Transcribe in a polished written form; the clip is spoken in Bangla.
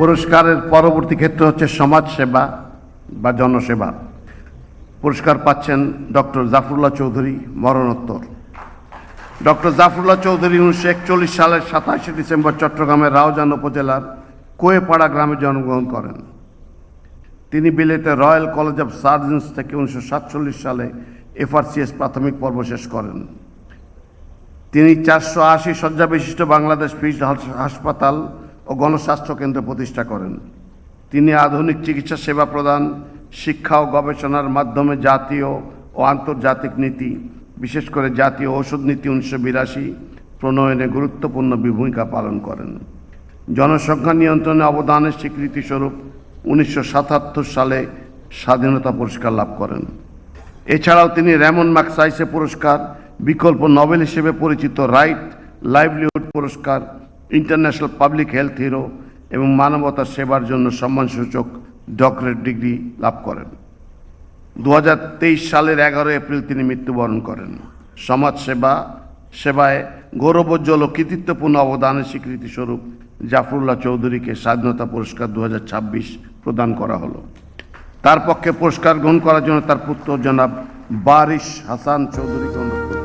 পুরস্কারের পরবর্তী ক্ষেত্র হচ্ছে সমাজ সেবা বা জনসেবা। পুরস্কার পাচ্ছেন ডক্টর জাফরুল্লাহ চৌধুরী, মরণোত্তর। ডক্টর জাফরুল্লাহ চৌধুরী 1941 সালের 27 ডিসেম্বর চট্টগ্রামের রাউজান উপজেলার কোয়েপাড়া গ্রামে জন্মগ্রহণ করেন। তিনি বিলেতে রয়্যাল কলেজ অফ সার্জনস থেকে 1947 সালে FRCS প্রাথমিক পর্ব শেষ করেন। তিনি 480 শয্যা বিশিষ্ট বাংলাদেশ ফিল্ড হাসপাতাল ও গণস্বাস্থ্য কেন্দ্র প্রতিষ্ঠা করেন। তিনি আধুনিক চিকিৎসা সেবা প্রদান, শিক্ষা ও গবেষণার মাধ্যমে জাতীয় ও আন্তর্জাতিক নীতি, বিশেষ করে জাতীয় ঔষধ নীতি 1982 প্রণয়নে গুরুত্বপূর্ণ ভূমিকা পালন করেন। জনসংখ্যা নিয়ন্ত্রণে অবদানের স্বীকৃতিস্বরূপ 1977 সালে স্বাধীনতা পুরস্কার লাভ করেন। এছাড়াও তিনি রেমন ম্যাগসাইসে পুরস্কার, বিকল্প নোবেল হিসেবে পরিচিত রাইট লাইভলিহুড পুরস্কার, ইন্টারন্যাশনাল পাবলিক হেলথ হিরো এবং মানবতার সেবার জন্য সম্মানসূচক ডক্টরেট ডিগ্রি লাভ করেন। 2023 সালের 11 এপ্রিল তিনি মৃত্যুবরণ করেন। সমাজ সেবায় গৌরবোজ্জ্বল ও কৃতিত্বপূর্ণ অবদানের স্বীকৃতিস্বরূপ জাফরুল্লাহ চৌধুরীকে স্বাধীনতা পুরস্কার 2026 প্রদান করা হলো। তার পক্ষে পুরস্কার গ্রহণ করার জন্য তার পুত্র জনাব বারিশ হাসান চৌধুরীকে অনুরোধ